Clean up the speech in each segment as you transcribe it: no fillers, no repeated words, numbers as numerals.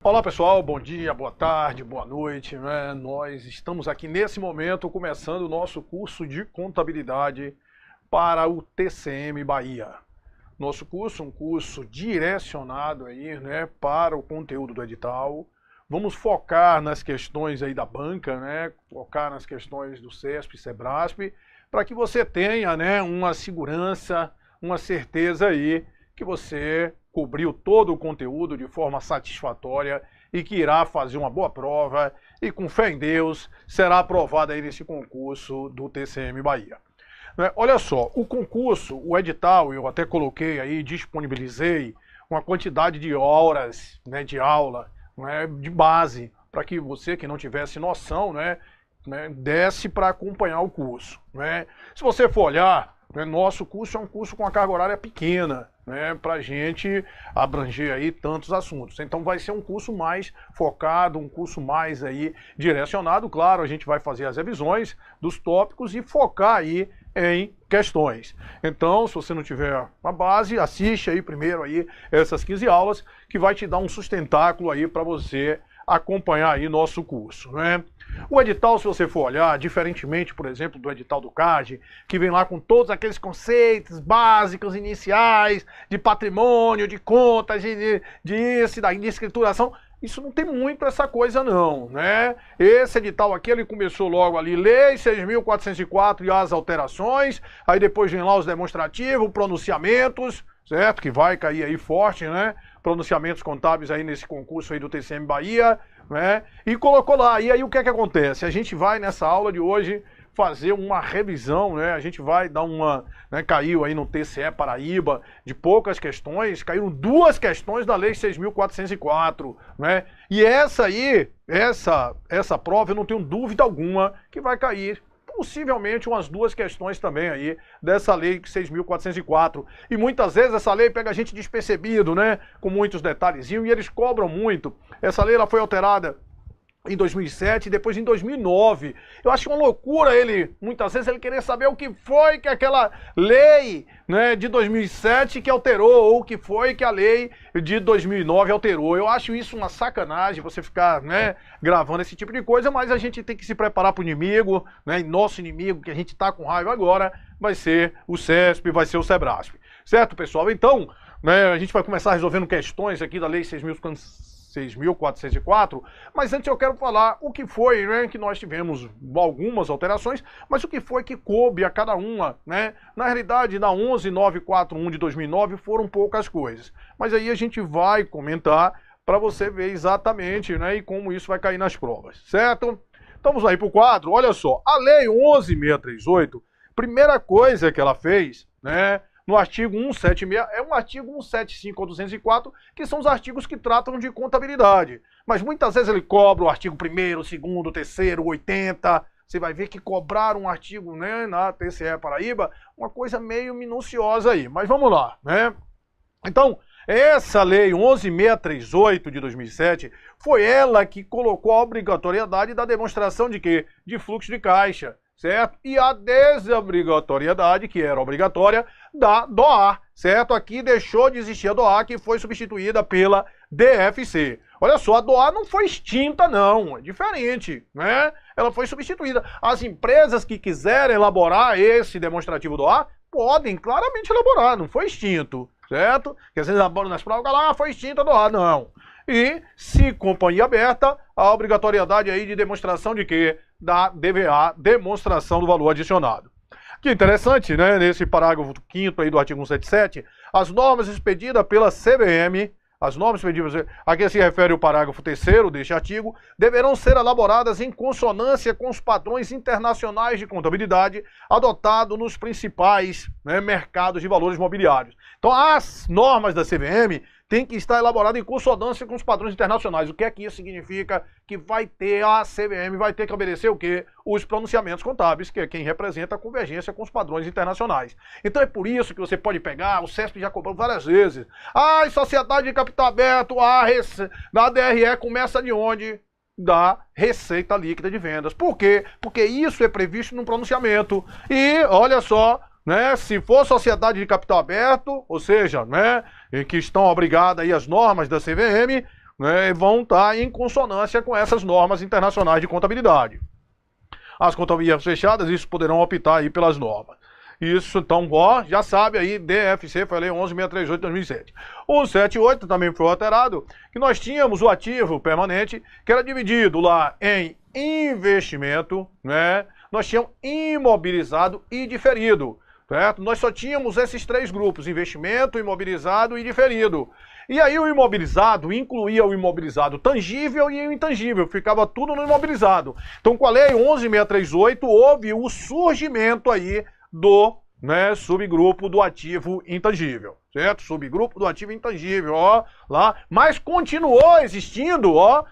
Olá pessoal, bom dia, boa tarde, boa noite, né? Nós estamos aqui nesse momento começando o nosso curso de contabilidade para o TCM Bahia. Nosso curso, um curso direcionado aí, né, para o conteúdo do edital. Vamos focar nas questões aí da banca, né, focar nas questões do CESP e SEBRASP, para que você tenha, né, uma segurança, uma certeza aí que você cobriu todo o conteúdo de forma satisfatória e que irá fazer uma boa prova e, com fé em Deus, será aprovado aí nesse concurso do TCM Bahia. Olha só, o concurso, o edital, eu até coloquei aí, disponibilizei uma quantidade de horas, né, de aula, né, de base, para que você que não tivesse noção, né, desse para acompanhar o curso. Né. Se você for olhar, né, nosso curso é um curso com a carga horária pequena, né, para a gente abranger aí tantos assuntos. Então vai ser um curso mais focado, um curso mais aí direcionado. Claro, a gente vai fazer as revisões dos tópicos e focar aí em questões. Então, se você não tiver uma base, assiste aí primeiro aí essas 15 aulas, que vai te dar um sustentáculo aí para você acompanhar aí nosso curso, né? O edital, se você for olhar, diferentemente, por exemplo, do edital do CAD, que vem lá com todos aqueles conceitos básicos, iniciais, de patrimônio, de contas, de escrituração, isso não tem muito essa coisa não, né? Esse edital aqui, ele começou logo ali, Lei 6.404 e as alterações, aí depois vem lá os demonstrativos, pronunciamentos, certo? Que vai cair aí forte, né? Pronunciamentos contábeis aí nesse concurso aí do TCM Bahia, né? E colocou lá. E aí o que é que acontece? A gente vai nessa aula de hoje fazer uma revisão, né? A gente vai dar uma, né, caiu aí no TCE Paraíba de poucas questões, caíram 2 questões da Lei 6.404, né? E essa aí, essa prova eu não tenho dúvida alguma que vai cair possivelmente umas 2 questões também aí dessa lei 6.404. E muitas vezes essa lei pega a gente despercebido, né? Com muitos detalhezinhos, e eles cobram muito. Essa lei ela foi alterada em 2007 e depois em 2009. Eu acho uma loucura muitas vezes ele querer saber o que foi que aquela lei, né, de 2007 que alterou, ou o que foi que a lei de 2009 alterou. Eu acho isso uma sacanagem, você ficar, né, gravando esse tipo de coisa, mas a gente tem que se preparar para o inimigo, né, e nosso inimigo, que a gente está com raiva agora, vai ser o CESP, vai ser o SEBRASP. Certo, pessoal? Então, né, a gente vai começar resolvendo questões aqui da Lei 6.404, mas antes eu quero falar o que foi, né, que nós tivemos algumas alterações, mas o que foi que coube a cada uma, né? Na realidade, da 11.941 de 2009 foram poucas coisas, mas aí a gente vai comentar para você ver exatamente, né, e como isso vai cair nas provas, certo? Então vamos aí para o quadro. Olha só, a Lei 11.638, primeira coisa que ela fez, né, no artigo 176, é um artigo 175 ao 204, que são os artigos que tratam de contabilidade. Mas muitas vezes ele cobra o artigo 1º, 2º, 3º, 80. Você vai ver que cobraram um artigo, né, na TCE Paraíba, uma coisa meio minuciosa aí. Mas vamos lá, né? Então, essa lei 11.638 de 2007, foi ela que colocou a obrigatoriedade da demonstração de quê? De fluxo de caixa. Certo? E a desobrigatoriedade, que era obrigatória, da DOA, certo? Aqui deixou de existir a DOA, que foi substituída pela DFC. Olha só, a DOA não foi extinta não, é diferente, né? Ela foi substituída. As empresas que quiserem elaborar esse demonstrativo DOA, podem claramente elaborar, não foi extinto, certo? Que às vezes elaboram nas provas, lá foi extinta a DOA, não. E, se companhia aberta, a obrigatoriedade aí de demonstração de quê? Da DVA, demonstração do valor adicionado. Que interessante, né? Nesse parágrafo 5º aí do artigo 177, as normas expedidas pela CVM, as normas expedidas, a que se refere o parágrafo 3º deste artigo, deverão ser elaboradas em consonância com os padrões internacionais de contabilidade adotados nos principais, né, mercados de valores mobiliários. Então, as normas da CVM tem que estar elaborado em consonância com os padrões internacionais. O que é que isso significa? Que vai ter, a CVM vai ter que obedecer o quê? Os pronunciamentos contábeis, que é quem representa a convergência com os padrões internacionais. Então é por isso que você pode pegar, o CESP já cobrou várias vezes. Sociedade de capital aberto, na DRE começa de onde? da receita líquida de vendas. Por quê? Porque isso é previsto no pronunciamento. E, olha só, né, se for sociedade de capital aberto, ou seja, né, que estão obrigadas aí às normas da CVM, né, vão estar em consonância com essas normas internacionais de contabilidade. As contabilidades fechadas, isso poderão optar aí pelas normas. Isso, então, ó, já sabe aí, DFC, foi a Lei 11.638 de 2007. O 78 também foi alterado, que nós tínhamos o ativo permanente, que era dividido lá em investimento, né? Nós tínhamos imobilizado e diferido, certo? Nós só tínhamos esses três grupos, investimento, imobilizado e diferido. E aí o imobilizado incluía o imobilizado tangível e o intangível, ficava tudo no imobilizado. Então, com a Lei 11.638, houve o surgimento aí do, né, subgrupo do ativo intangível, certo? Subgrupo do ativo intangível, ó, lá, mas continuou existindo, ó,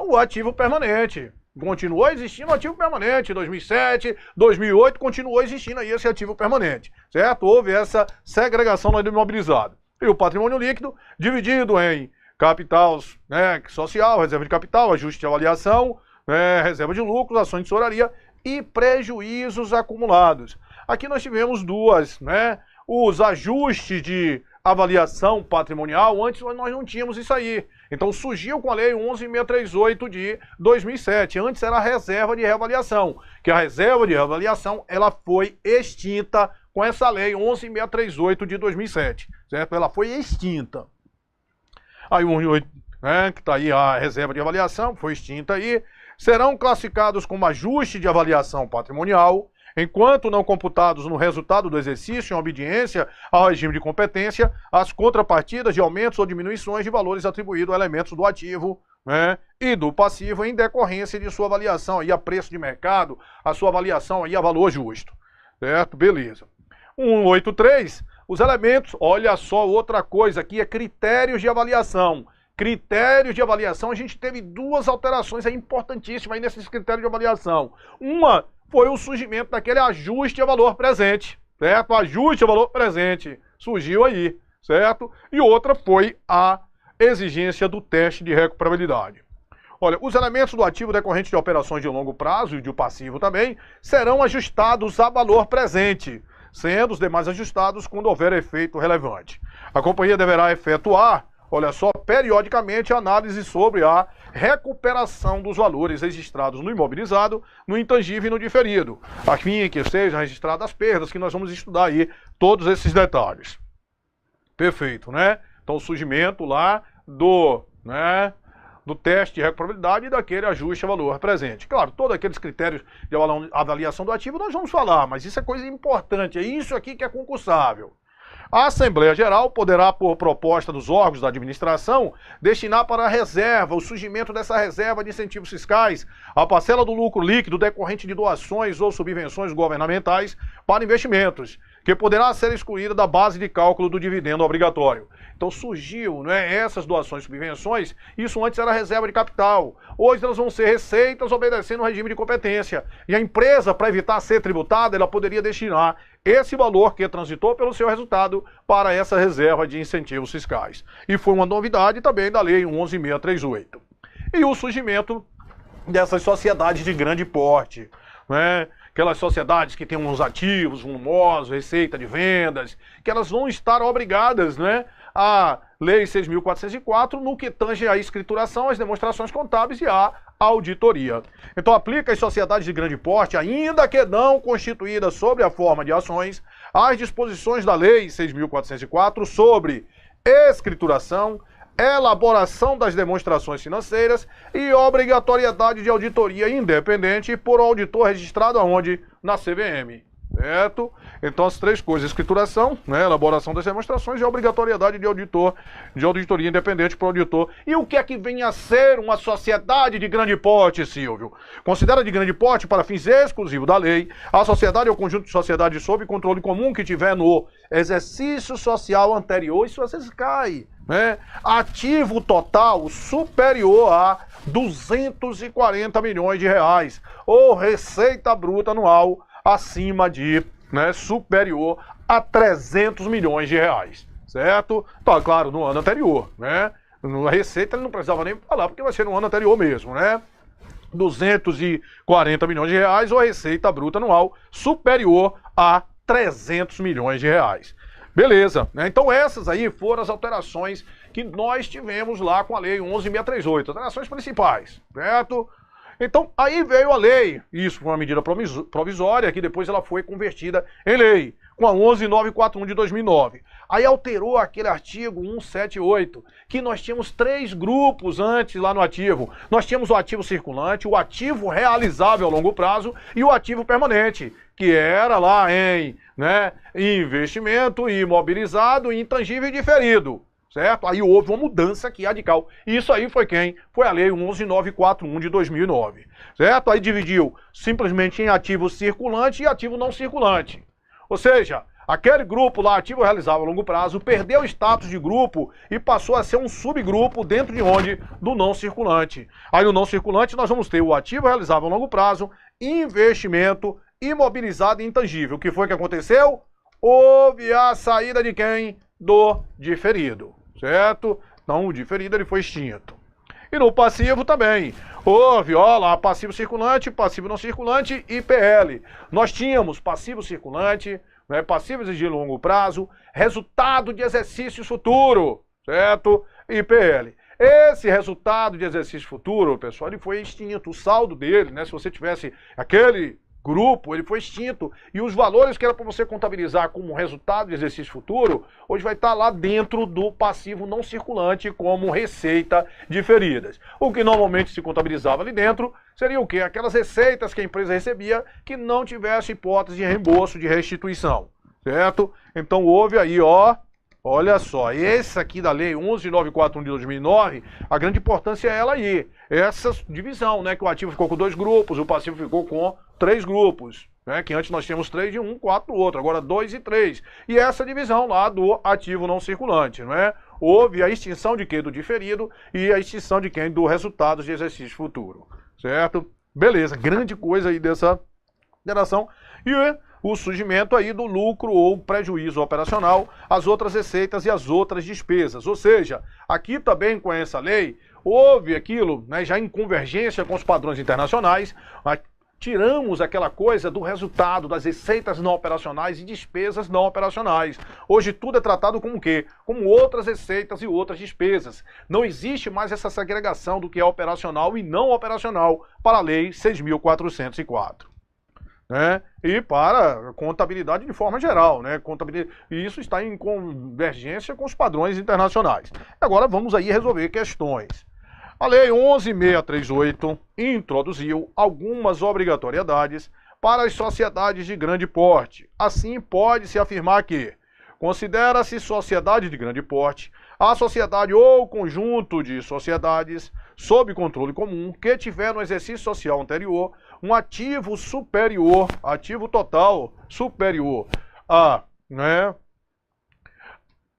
o ativo permanente. Continuou existindo o ativo permanente, em 2007, 2008, continuou existindo aí esse ativo permanente, certo? Houve essa segregação do imobilizado. E o patrimônio líquido dividido em capital, né, social, reserva de capital, ajuste de avaliação, né, reserva de lucros, ações de tesouraria e prejuízos acumulados. Aqui nós tivemos duas, né? Os ajustes de avaliação patrimonial, antes nós não tínhamos isso aí. Então surgiu com a Lei 11.638 de 2007. Antes era a reserva de reavaliação, que a reserva de reavaliação ela foi extinta com essa Lei 11.638 de 2007, certo? Ela foi extinta. Aí né, que está aí a reserva de avaliação, foi extinta aí. Serão classificados como ajuste de avaliação patrimonial, enquanto não computados no resultado do exercício em obediência ao regime de competência, as contrapartidas de aumentos ou diminuições de valores atribuídos a elementos do ativo, né, e do passivo em decorrência de sua avaliação aí a preço de mercado, a sua avaliação aí a valor justo. Certo? Beleza. 183, os elementos, olha só outra coisa aqui, é critérios de avaliação. Critérios de avaliação, a gente teve duas alterações aí importantíssimas aí nesses critérios de avaliação. Uma foi o surgimento daquele ajuste a valor presente, certo? Ajuste a valor presente surgiu aí, certo? E outra foi a exigência do teste de recuperabilidade. Olha, os elementos do ativo decorrente de operações de longo prazo e do passivo também serão ajustados a valor presente, sendo os demais ajustados quando houver efeito relevante. A companhia deverá efetuar, olha só, periodicamente análise sobre a recuperação dos valores registrados no imobilizado, no intangível e no diferido, a fim que sejam registradas as perdas, que nós vamos estudar aí todos esses detalhes. Perfeito, né? Então o surgimento lá do, né, do teste de recuperabilidade e daquele ajuste a valor presente. Claro, todos aqueles critérios de avaliação do ativo nós vamos falar, mas isso é coisa importante, é isso aqui que é concursável. A Assembleia Geral poderá, por proposta dos órgãos da administração, destinar para a reserva, o surgimento dessa reserva de incentivos fiscais, a parcela do lucro líquido decorrente de doações ou subvenções governamentais para investimentos, que poderá ser excluída da base de cálculo do dividendo obrigatório. Então surgiu, né, essas doações e subvenções, isso antes era reserva de capital, hoje elas vão ser receitas obedecendo ao regime de competência. E a empresa, para evitar ser tributada, ela poderia destinar esse valor que transitou pelo seu resultado para essa reserva de incentivos fiscais. E foi uma novidade também da Lei 11.638. E o surgimento dessas sociedades de grande porte, né? Aquelas sociedades que têm uns ativos volumosos, receita de vendas, que elas vão estar obrigadas, né, a Lei 6.404 no que tange à escrituração, às demonstrações contábeis e à auditoria. Então aplica às sociedades de grande porte, ainda que não constituídas sob a forma de ações, as disposições da Lei 6.404 sobre escrituração, elaboração das demonstrações financeiras e obrigatoriedade de auditoria independente por auditor registrado aonde? Na CVM. Certo? Então as três coisas, escrituração, né, elaboração das demonstrações e obrigatoriedade de auditoria independente para o auditor. E o que é que vem a ser uma sociedade de grande porte, Silvio? Considera de grande porte para fins exclusivos da lei a sociedade ou conjunto de sociedades sob controle comum que tiver no exercício social anterior, isso às vezes cai, né? Ativo total superior a 240 milhões de reais ou receita bruta anual acima de, né, superior a 300 milhões de reais, certo? Tá, claro, no ano anterior, né? Na receita ele não precisava nem falar, porque vai ser no ano anterior mesmo, né? 240 milhões de reais ou receita bruta anual superior a 300 milhões de reais. Beleza, né? Então essas aí foram as alterações que nós tivemos lá com a Lei 11.638, alterações principais, certo? Então aí veio a lei, isso foi uma medida provisória, que depois ela foi convertida em lei, com a 11.941 de 2009. Aí alterou aquele artigo 178, que nós tínhamos 3 grupos antes lá no ativo. Nós tínhamos o ativo circulante, o ativo realizável a longo prazo e o ativo permanente, que era lá em investimento, imobilizado, intangível e diferido. Certo? Aí houve uma mudança aqui radical. E isso aí foi quem? Foi a Lei 11.941 de 2009. Certo? Aí dividiu simplesmente em ativo circulante e ativo não circulante. Ou seja, aquele grupo lá, ativo realizável a longo prazo, perdeu o status de grupo e passou a ser um subgrupo dentro de onde? Do não circulante. Aí no não circulante nós vamos ter o ativo realizável a longo prazo, investimento, imobilizado e intangível. O que foi que aconteceu? Houve a saída de quem? Do diferido, certo? Então o diferido ele foi extinto. E no passivo também. Houve, ó lá, passivo circulante, passivo não circulante e PL. Nós tínhamos passivo circulante, passivos de longo prazo, resultado de exercício futuro, certo? E PL. Esse resultado de exercício futuro, pessoal, ele foi extinto. O saldo dele, se você tivesse aquele grupo, ele foi extinto. E os valores que era para você contabilizar como resultado de exercício futuro, hoje vai estar lá dentro do passivo não circulante como receita diferidas. O que normalmente se contabilizava ali dentro seria o quê? Aquelas receitas que a empresa recebia que não tivesse hipótese de reembolso, de restituição, certo? Então houve aí, ó, olha só, esse aqui da Lei 11.941 de 2009, a grande importância é ela aí. Essa divisão, que o ativo ficou com 2 grupos, o passivo ficou com 3 grupos, que antes nós tínhamos 3 de um, 4 do outro, agora 2 e 3. E essa divisão lá do ativo não circulante, Houve a extinção de quem? Do diferido e a extinção de quem? Do resultado de exercício futuro, certo? Beleza, grande coisa aí dessa geração. E o surgimento aí do lucro ou prejuízo operacional, as outras receitas e as outras despesas. Ou seja, aqui também com essa lei, houve aquilo, já em convergência com os padrões internacionais, tiramos aquela coisa do resultado das receitas não operacionais e despesas não operacionais. Hoje tudo é tratado como o quê? Como outras receitas e outras despesas. Não existe mais essa segregação do que é operacional e não operacional para a Lei 6.404. E para contabilidade de forma geral, e isso está em convergência com os padrões internacionais. Agora vamos aí resolver questões. A Lei 11.638 introduziu algumas obrigatoriedades para as sociedades de grande porte. Assim, pode-se afirmar que considera-se sociedade de grande porte a sociedade ou conjunto de sociedades sob controle comum que tiver no exercício social anterior um ativo superior, ativo total superior a,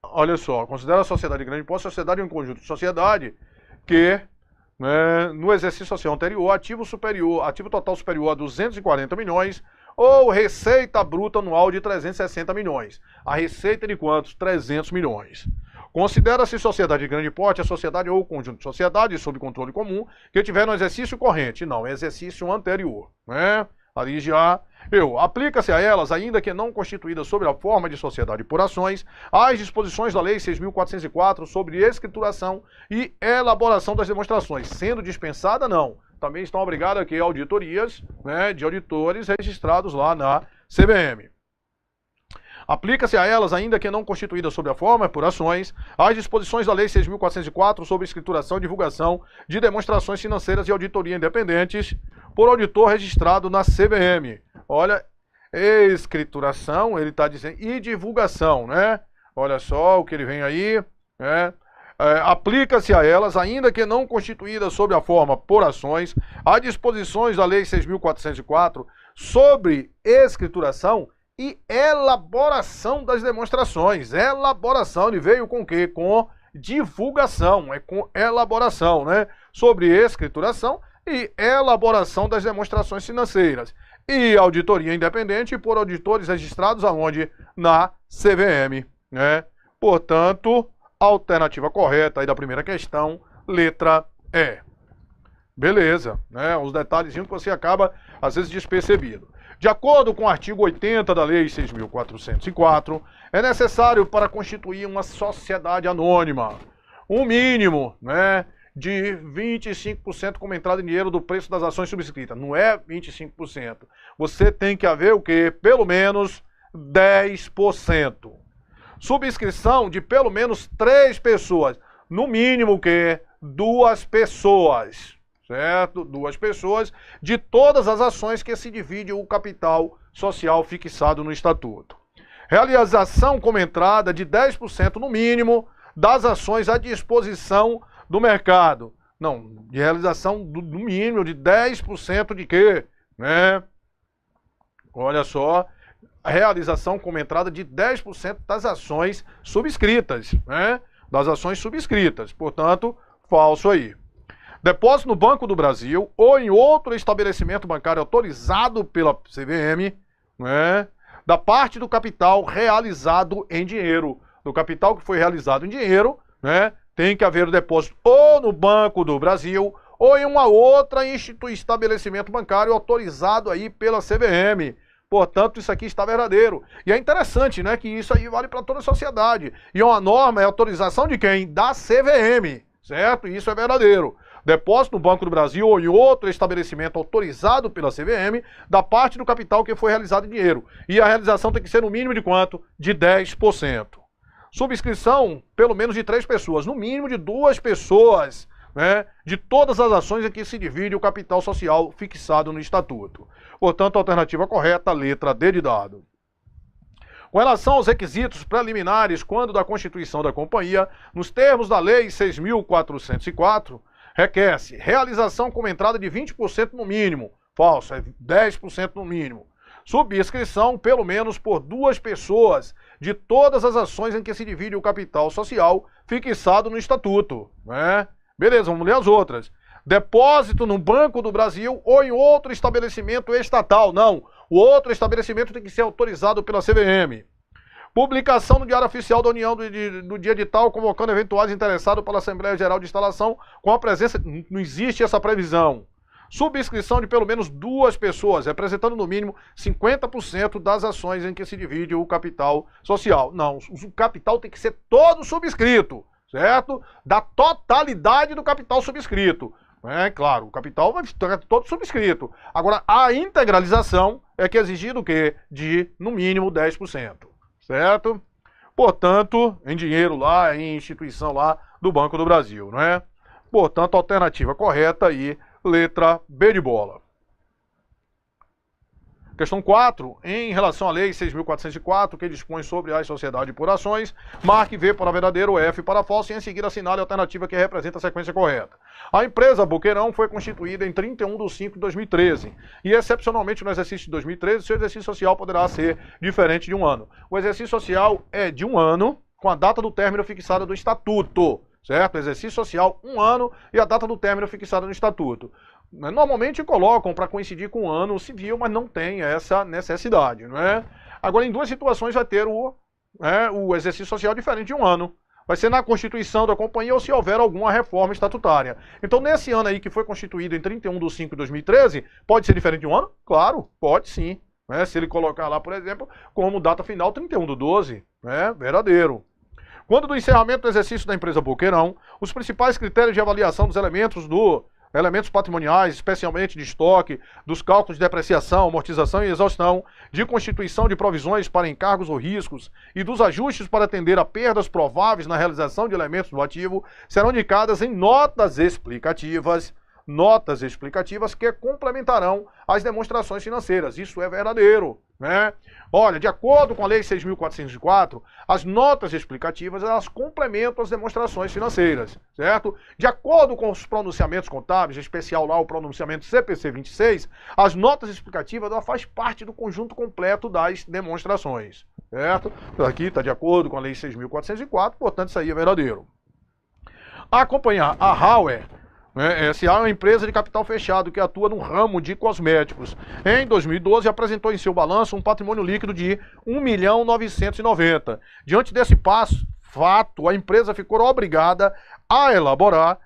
olha só, considera a sociedade de grande porte sociedade ou um conjunto de sociedade que no exercício social anterior, ativo total superior a 240 milhões ou receita bruta anual de 360 milhões. A receita de quantos? 300 milhões. Considera-se sociedade de grande porte a sociedade ou conjunto de sociedades sob controle comum que tiver no exercício corrente. Não, é exercício anterior. Ali já aplica-se a elas, ainda que não constituídas sob a forma de sociedade por ações, as disposições da Lei 6.404 sobre escrituração e elaboração das demonstrações. Sendo dispensada, não. Também estão obrigadas aqui a auditorias de auditores registrados lá na CVM. Aplica-se a elas, ainda que não constituídas sob a forma por ações, as disposições da Lei 6.404 sobre escrituração e divulgação de demonstrações financeiras e auditoria independentes por auditor registrado na CVM. Olha, escrituração, ele está dizendo, e divulgação, Olha só o que ele vem aí, aplica-se a elas, ainda que não constituídas sob a forma por ações, as disposições da Lei 6.404 sobre escrituração e elaboração das demonstrações. Elaboração, ele veio com o quê? Com divulgação, com elaboração, sobre escrituração e elaboração das demonstrações financeiras. E auditoria independente por auditores registrados aonde? Na CVM, Portanto, a alternativa correta aí da primeira questão, letra E. Beleza, né? Os detalhezinhos que você acaba, às vezes, despercebido. De acordo com o artigo 80 da Lei 6.404, é necessário para constituir uma sociedade anônima um mínimo, né, de 25% como entrada em dinheiro do preço das ações subscritas. Não é 25%. Você tem que haver o quê? Pelo menos 10%. Subscrição de pelo menos 3 pessoas. No mínimo o quê? 2 pessoas. Certo? 2 pessoas de todas as ações que se divide o capital social fixado no Estatuto. Realização como entrada de 10% no mínimo das ações à disposição do mercado. Não, de realização do mínimo de 10% de quê? Né? Olha só, a realização como entrada de 10% das ações subscritas, né? Das ações subscritas, portanto, falso aí. Depósito no Banco do Brasil ou em outro estabelecimento bancário autorizado pela CVM, né, da parte do capital realizado em dinheiro. Do capital que foi realizado em dinheiro, né, tem que haver o depósito ou no Banco do Brasil ou em uma outra estabelecimento bancário autorizado aí pela CVM. Portanto, isso aqui está verdadeiro. E é interessante, né, que isso aí vale para toda a sociedade. E uma norma é autorização de quem? Da CVM, certo? E isso é verdadeiro. Depósito no Banco do Brasil ou em outro estabelecimento autorizado pela CVM, da parte do capital que foi realizado em dinheiro. E a realização tem que ser no mínimo de quanto? De 10%. Subscrição, pelo menos de 3 pessoas, no mínimo de 2 pessoas, né, de todas as ações em que se divide o capital social fixado no Estatuto. Portanto, a alternativa correta, letra D de dado. Com relação aos requisitos preliminares, quando da constituição da companhia, nos termos da Lei 6.404, requer-se realização como entrada de 20% no mínimo. Falso, é 10% no mínimo. Subscrição, pelo menos por 2 pessoas, de todas as ações em que se divide o capital social fixado no Estatuto. Né? Beleza, vamos ler as outras. Depósito no Banco do Brasil ou em outro estabelecimento estatal. Não, o outro estabelecimento tem que ser autorizado pela CVM. Publicação no Diário Oficial da União do dia edital, convocando eventuais interessados pela Assembleia Geral de Instalação com a presença... Não existe essa previsão. Subscrição de pelo menos 2 pessoas, representando no mínimo 50% das ações em que se divide o capital social. Não, o capital tem que ser todo subscrito, certo? Da totalidade do capital subscrito. É claro, o capital vai estar todo subscrito. Agora, a integralização é que é exigido o quê? De, no mínimo, 10%. Certo? Portanto, em dinheiro lá, em instituição lá do Banco do Brasil, não é? Portanto, a alternativa correta aí, letra B de bola. Questão 4, em relação à Lei 6.404, que dispõe sobre a sociedade por ações, marque V para verdadeiro, F para falso e em seguida assinale a alternativa que representa a sequência correta. A empresa Boqueirão foi constituída em 31/5/2013 e, excepcionalmente, no exercício de 2013, seu exercício social poderá ser diferente de um ano. O exercício social é de um ano, com a data do término fixada do Estatuto, certo? Exercício social, 1 ano e a data do término fixada no Estatuto. Normalmente colocam para coincidir com o ano civil, mas não tem essa necessidade, não é? Agora, em 2 situações vai ter o exercício social diferente de um ano. Vai ser na constituição da companhia ou se houver alguma reforma estatutária. Então, nesse ano aí que foi constituído em 31/5/2013, pode ser diferente de um ano? Claro, pode sim. Né? Se ele colocar lá, por exemplo, como data final 31/12, né? Verdadeiro. Quando do encerramento do exercício da empresa Boqueirão, os principais critérios de avaliação dos elementos patrimoniais, especialmente de estoque, dos cálculos de depreciação, amortização e exaustão, de constituição de provisões para encargos ou riscos e dos ajustes para atender a perdas prováveis na realização de elementos do ativo, serão indicadas em notas explicativas que complementarão as demonstrações financeiras. Isso é verdadeiro, né? Olha, de acordo com a Lei 6.404, as notas explicativas, elas complementam as demonstrações financeiras, certo? De acordo com os pronunciamentos contábeis, em especial lá o pronunciamento CPC 26, as notas explicativas, ela faz parte do conjunto completo das demonstrações, certo? Aqui está de acordo com a Lei 6.404, portanto isso aí é verdadeiro. Acompanhar a Hauer, SA é uma empresa de capital fechado que atua no ramo de cosméticos. Em 2012, apresentou em seu balanço um patrimônio líquido de 1.990.000. Diante desse fato, a empresa ficou obrigada a elaborar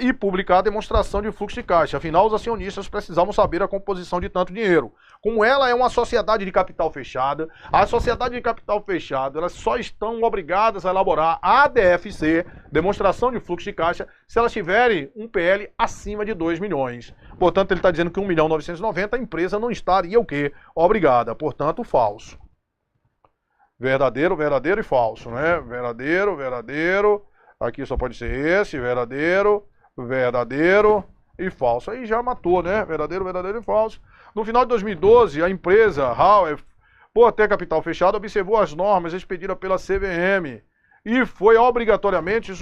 e publicar a demonstração de fluxo de caixa. Afinal, os acionistas precisavam saber a composição de tanto dinheiro. Como ela é uma sociedade de capital fechada, a sociedade de capital fechado, elas só estão obrigadas a elaborar a DFC, demonstração de fluxo de caixa, se elas tiverem um PL acima de 2 milhões. Portanto, ele está dizendo que 1.990.000, a empresa não estaria o quê? Obrigada. Portanto, falso. Verdadeiro, verdadeiro e falso, né? Verdadeiro, verdadeiro. Aqui só pode ser esse, verdadeiro, verdadeiro e falso. Aí já matou, né? Verdadeiro, verdadeiro e falso. No final de 2012, a empresa Hauer, por ter capital fechado, observou as normas expedidas pela CVM e foi obrigatoriamente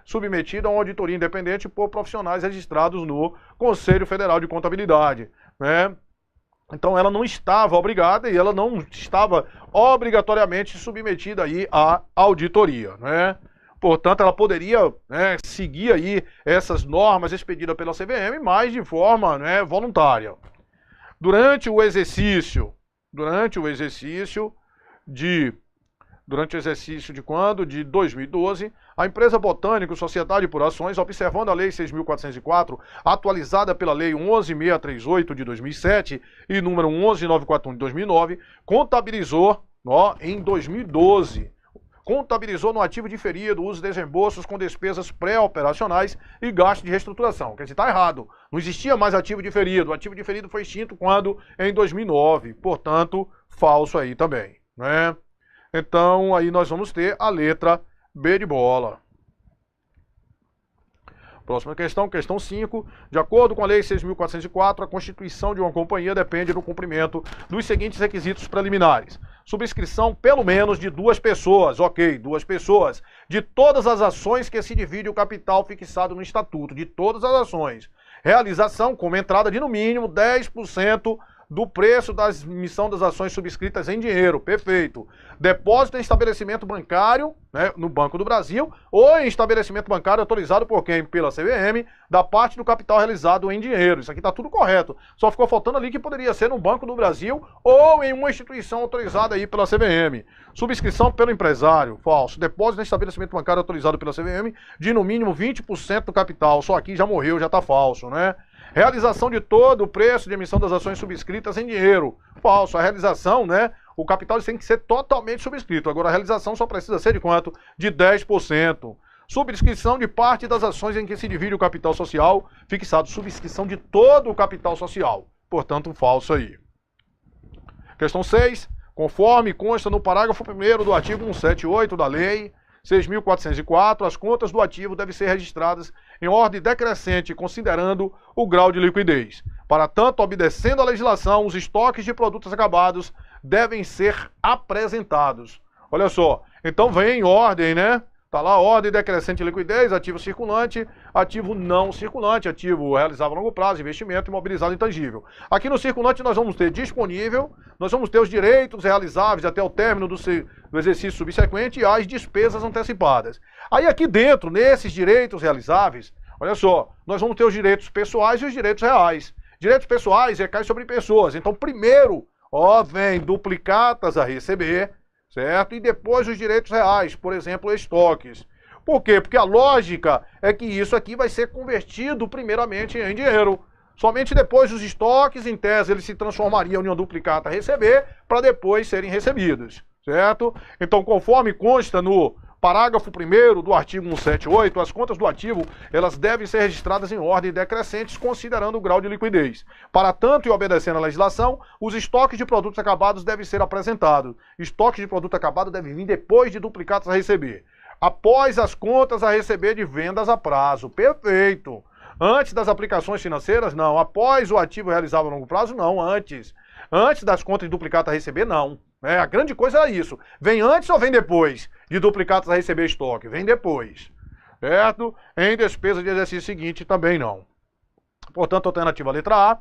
submetida a uma auditoria independente por profissionais registrados no Conselho Federal de Contabilidade, né? Então ela não estava obrigada e ela não estava obrigatoriamente submetida aí à auditoria, né? Portanto, ela poderia, né, seguir aí essas normas expedidas pela CVM, mas de forma, né, voluntária. Durante o exercício de quando? De 2012, a empresa Botânico Sociedade por Ações, observando a Lei 6.404, atualizada pela Lei 11.638 de 2007 e número 11.941 de 2009, contabilizou, em 2012, contabilizou no ativo diferido os desembolsos com despesas pré-operacionais e gastos de reestruturação. Quer dizer, está errado. Não existia mais ativo diferido. O ativo diferido foi extinto quando? Em 2009. Portanto, falso aí também, né? Então, aí nós vamos ter a letra B de bola. Próxima questão, questão 5. De acordo com a Lei 6.404, a constituição de uma companhia depende do cumprimento dos seguintes requisitos preliminares. Subscrição pelo menos de 2 pessoas, ok, 2 pessoas, de todas as ações que se divide o capital fixado no estatuto, de todas as ações. Realização como entrada de no mínimo 10% do preço da emissão das ações subscritas em dinheiro, perfeito. Depósito em estabelecimento bancário, né, no Banco do Brasil, ou em estabelecimento bancário autorizado por quem? Pela CVM, da parte do capital realizado em dinheiro. Isso aqui está tudo correto. Só ficou faltando ali que poderia ser no Banco do Brasil ou em uma instituição autorizada aí pela CVM. Subscrição pelo empresário, falso. Depósito em estabelecimento bancário autorizado pela CVM de no mínimo 20% do capital. Só aqui já morreu, já está falso, né? Realização de todo o preço de emissão das ações subscritas em dinheiro. Falso. A realização, né? O capital tem que ser totalmente subscrito. Agora, a realização só precisa ser de quanto? De 10%. Subscrição de parte das ações em que se divide o capital social fixado. Subscrição de todo o capital social. Portanto, falso aí. Questão 6. Conforme consta no parágrafo 1º do artigo 178 da Lei 6.404, as contas do ativo devem ser registradas em ordem decrescente, considerando o grau de liquidez. Para tanto, obedecendo à legislação, os estoques de produtos acabados devem ser apresentados. Olha só, então vem em ordem, né? Tá lá, ordem decrescente de liquidez, ativo circulante, ativo não circulante, ativo realizável a longo prazo, investimento imobilizado intangível. Aqui no circulante nós vamos ter disponível, nós vamos ter os direitos realizáveis até o término do exercício subsequente e as despesas antecipadas. Aí aqui dentro, nesses direitos realizáveis, olha só, nós vamos ter os direitos pessoais e os direitos reais. Direitos pessoais recai sobre pessoas, então primeiro, vem duplicatas a receber, certo? E depois os direitos reais, por exemplo, estoques. Por quê? Porque a lógica é que isso aqui vai ser convertido primeiramente em dinheiro. Somente depois os estoques, em tese, eles se transformariam em uma duplicata a receber, para depois serem recebidos, certo? Então, conforme consta no parágrafo 1º do artigo 178, as contas do ativo, elas devem ser registradas em ordem decrescentes, considerando o grau de liquidez. Para tanto, e obedecendo à legislação, os estoques de produtos acabados devem ser apresentados. Estoques de produto acabado devem vir depois de duplicatas a receber. Após as contas a receber de vendas a prazo. Perfeito. Antes das aplicações financeiras, não. Após o ativo realizável a longo prazo, não. Antes. Antes das contas de duplicata a receber, não. A grande coisa era isso. Vem antes ou vem depois de duplicatas a receber estoque? Vem depois. Certo? Em despesa de exercício seguinte, também não. Portanto, alternativa letra A.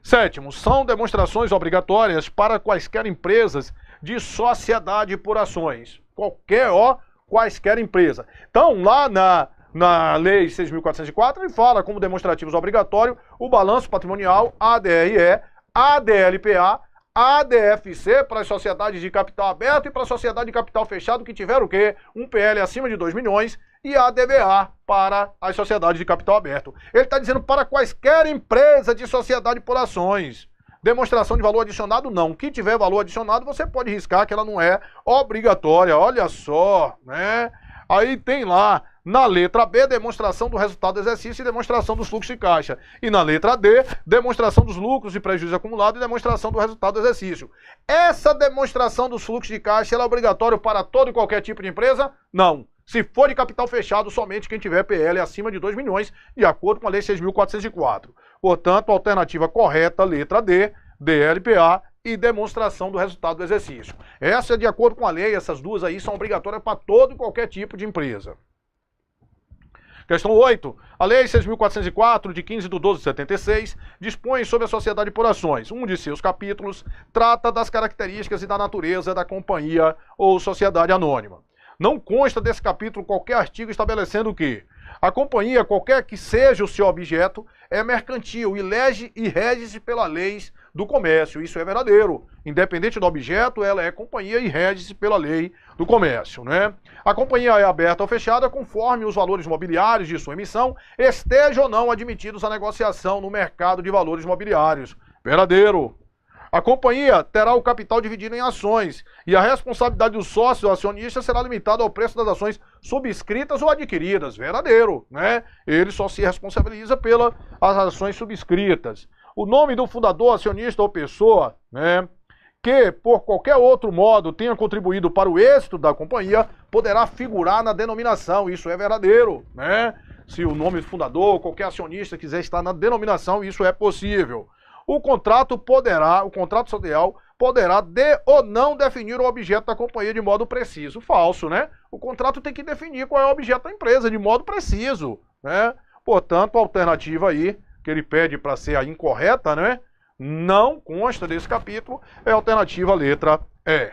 7º, são demonstrações obrigatórias para quaisquer empresas de sociedade por ações. Quaisquer empresa. Então, lá na Lei 6.404, ele fala como demonstrativos obrigatórios o balanço patrimonial, ADRE, ADLPA, ADFC para as sociedades de capital aberto e para a sociedade de capital fechado que tiver o quê? Um PL acima de 2 milhões e a DVA para as sociedades de capital aberto. Ele está dizendo para quaisquer empresa de sociedade por ações. Demonstração de valor adicionado, não. Que tiver valor adicionado, você pode riscar que ela não é obrigatória. Olha só, né? Aí tem lá, na letra B, demonstração do resultado do exercício e demonstração dos fluxos de caixa. E na letra D, demonstração dos lucros e prejuízos acumulados e demonstração do resultado do exercício. Essa demonstração dos fluxos de caixa, ela é obrigatória para todo e qualquer tipo de empresa? Não. Se for de capital fechado, somente quem tiver PL acima de 2 milhões, de acordo com a Lei 6.404. Portanto, a alternativa correta, letra D, DLPA e demonstração do resultado do exercício. Essa é de acordo com a lei, essas duas aí são obrigatórias para todo e qualquer tipo de empresa. Questão 8. A Lei 6.404, de 15 de 12 de 76, dispõe sobre a sociedade por ações. Um de seus capítulos trata das características e da natureza da companhia ou sociedade anônima. Não consta desse capítulo qualquer artigo estabelecendo que a companhia, qualquer que seja o seu objeto, é mercantil e rege-se pelas leis do comércio. Isso é verdadeiro. Independente do objeto, ela é companhia e rege-se pela lei do comércio, né? A companhia é aberta ou fechada conforme os valores mobiliários de sua emissão estejam ou não admitidos à negociação no mercado de valores mobiliários. Verdadeiro. A companhia terá o capital dividido em ações e a responsabilidade do sócio acionista será limitada ao preço das ações subscritas ou adquiridas. Verdadeiro, né? Ele só se responsabiliza pelas ações subscritas. O nome do fundador, acionista ou pessoa, né, que por qualquer outro modo tenha contribuído para o êxito da companhia, poderá figurar na denominação. Isso é verdadeiro, né? Se o nome do fundador, qualquer acionista quiser estar na denominação, isso é possível. O contrato social poderá ou não definir o objeto da companhia de modo preciso. Falso, né? O contrato tem que definir qual é o objeto da empresa de modo preciso, né? Portanto, a alternativa aí, que ele pede para ser a incorreta, né? Não consta desse capítulo, é a alternativa letra E.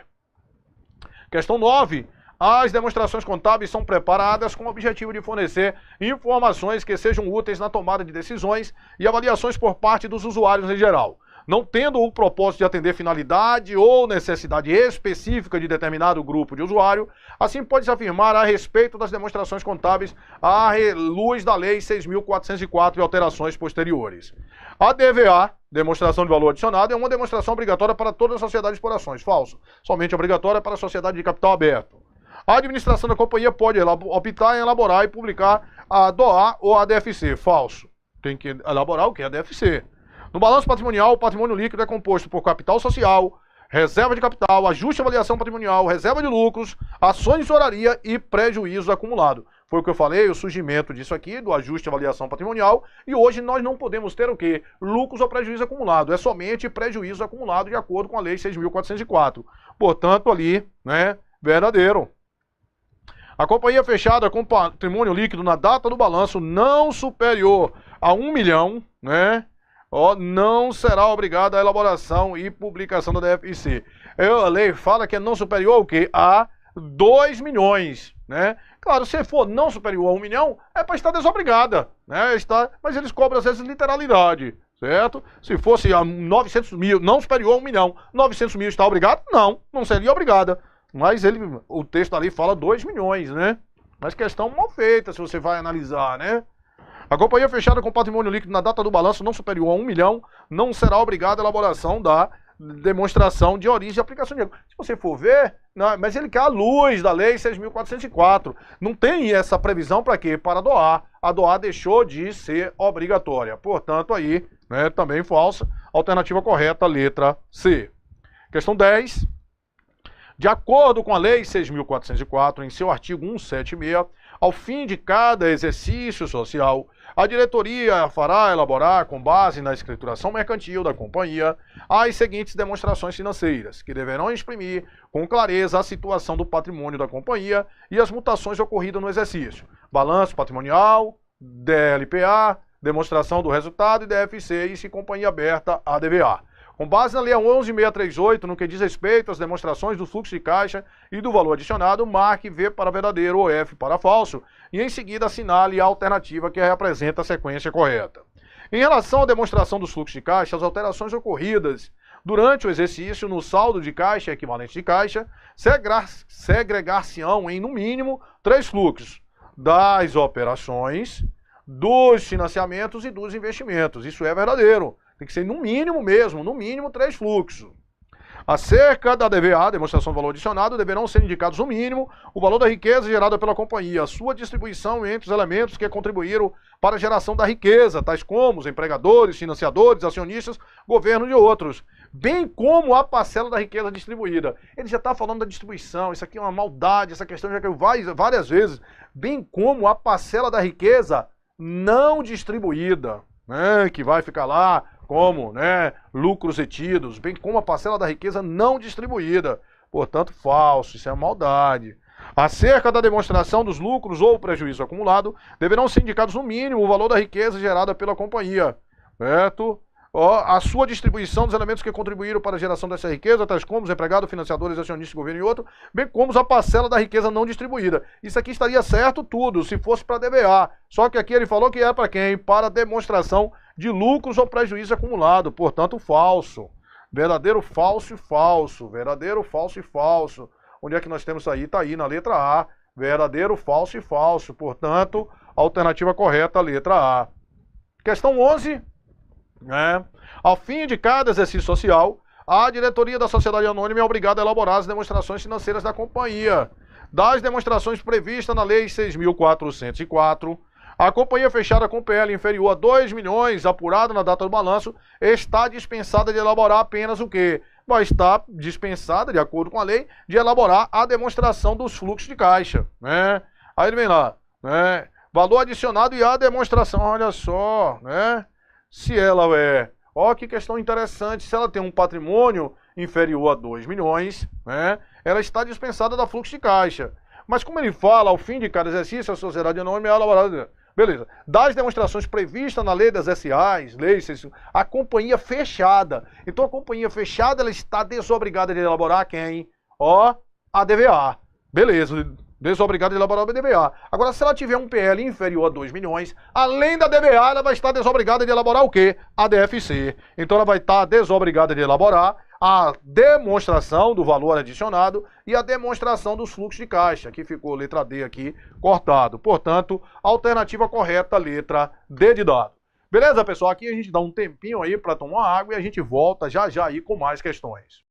Questão 9. As demonstrações contábeis são preparadas com o objetivo de fornecer informações que sejam úteis na tomada de decisões e avaliações por parte dos usuários em geral. Não tendo o propósito de atender finalidade ou necessidade específica de determinado grupo de usuário, assim pode-se afirmar a respeito das demonstrações contábeis à luz da Lei 6.404 e alterações posteriores. A DVA, demonstração de valor adicionado, é uma demonstração obrigatória para todas as sociedades por ações. Falso. Somente obrigatória para a sociedade de capital aberto. A administração da companhia pode optar em elaborar e publicar a DOA ou a DFC. Falso. Tem que elaborar o que é a DFC. No balanço patrimonial, o patrimônio líquido é composto por capital social, reserva de capital, ajuste de avaliação patrimonial, reserva de lucros, ações de tesouraria e prejuízo acumulado. Foi o que eu falei, o surgimento disso aqui, do ajuste de avaliação patrimonial, e hoje nós não podemos ter o quê? Lucros ou prejuízo acumulado. É somente prejuízo acumulado de acordo com a Lei 6.404. Portanto, ali, né, verdadeiro. A companhia fechada com patrimônio líquido na data do balanço não superior a 1 milhão, né, não será obrigada a elaboração e publicação da DFC. A lei fala que é não superior ao quê? A 2 milhões, né? Claro, se for não superior a 1 milhão, é para estar desobrigada, né? Mas eles cobram às vezes literalidade, certo? Se fosse a 900 mil, não superior a 1 milhão, 900 mil está obrigado? Não seria obrigada. Mas o texto ali fala 2 milhões, né? Mas questão mal feita, se você vai analisar, né? A companhia fechada com patrimônio líquido na data do balanço não superior a 1 milhão não será obrigada a elaboração da demonstração de origem e aplicação de erro. Se você for ver, não, mas ele quer a luz da Lei 6.404. Não tem essa previsão para quê? Para doar. A doar deixou de ser obrigatória. Portanto, aí, né, também falsa. Alternativa correta, letra C. Questão 10. De acordo com a Lei 6.404, em seu artigo 176, ao fim de cada exercício social, a diretoria fará elaborar, com base na escrituração mercantil da companhia, as seguintes demonstrações financeiras, que deverão exprimir com clareza a situação do patrimônio da companhia e as mutações ocorridas no exercício. Balanço patrimonial, DLPA, demonstração do resultado e DFC e, se companhia aberta, ADVA. Com base na Lei 11.638, no que diz respeito às demonstrações do fluxo de caixa e do valor adicionado, marque V para verdadeiro ou F para falso e em seguida assinale a alternativa que representa a sequência correta. Em relação à demonstração dos fluxos de caixa, as alterações ocorridas durante o exercício no saldo de caixa e equivalente de caixa segregar-se-ão em, no mínimo, 3 fluxos. das operações, dos financiamentos e dos investimentos. Isso é verdadeiro. Tem que ser no mínimo mesmo, no mínimo 3 fluxos. Acerca da DVA, demonstração de valor adicionado, deverão ser indicados no mínimo o valor da riqueza gerada pela companhia, a sua distribuição entre os elementos que contribuíram para a geração da riqueza, tais como os empregadores, financiadores, acionistas, governo e outros, bem como a parcela da riqueza distribuída. Ele já está falando da distribuição, isso aqui é uma maldade, essa questão já caiu várias vezes, bem como a parcela da riqueza não distribuída, né, que vai ficar lá como, né, lucros retidos, bem como a parcela da riqueza não distribuída. Portanto, falso, isso é maldade. Acerca da demonstração dos lucros ou prejuízo acumulado, deverão ser indicados no mínimo o valor da riqueza gerada pela companhia, certo? A sua distribuição dos elementos que contribuíram para a geração dessa riqueza, tais como os empregados, financiadores, acionistas, governo e outro, bem como a parcela da riqueza não distribuída. Isso aqui estaria certo tudo, se fosse para DVA. Só que aqui ele falou que é para quem? Para demonstração de lucros ou prejuízo acumulado, portanto falso. Verdadeiro, falso e falso. Verdadeiro, falso e falso. Onde é que nós temos isso aí? Está aí na letra A. Verdadeiro, falso e falso. Portanto, alternativa correta, letra A. Questão 11. Ao fim de cada exercício social, a diretoria da sociedade anônima é obrigada a elaborar as demonstrações financeiras da companhia. Das demonstrações previstas na Lei 6.404, a companhia fechada com PL inferior a 2 milhões, apurada na data do balanço, está dispensada de elaborar apenas o quê? Vai estar dispensada, de acordo com a lei, de elaborar a demonstração dos fluxos de caixa, né? Aí ele vem lá, né? Valor adicionado e a demonstração, olha só, né? Se ela ó que questão interessante, se ela tem um patrimônio inferior a 2 milhões, né, ela está dispensada da fluxo de caixa. Mas como ele fala, ao fim de cada exercício, a sociedade anônima é elaborada, beleza, das demonstrações previstas na lei das SAs, a companhia fechada. Então a companhia fechada, ela está desobrigada de elaborar quem? A DVA. Beleza, desobrigada de elaborar a DVA. Agora, se ela tiver um PL inferior a 2 milhões, além da DVA, ela vai estar desobrigada de elaborar o quê? A DFC. Então, ela vai estar desobrigada de elaborar a demonstração do valor adicionado e a demonstração dos fluxos de caixa, que ficou letra D aqui, cortado. Portanto, alternativa correta, letra D de dado. Beleza, pessoal? Aqui a gente dá um tempinho aí para tomar água e a gente volta já já aí com mais questões.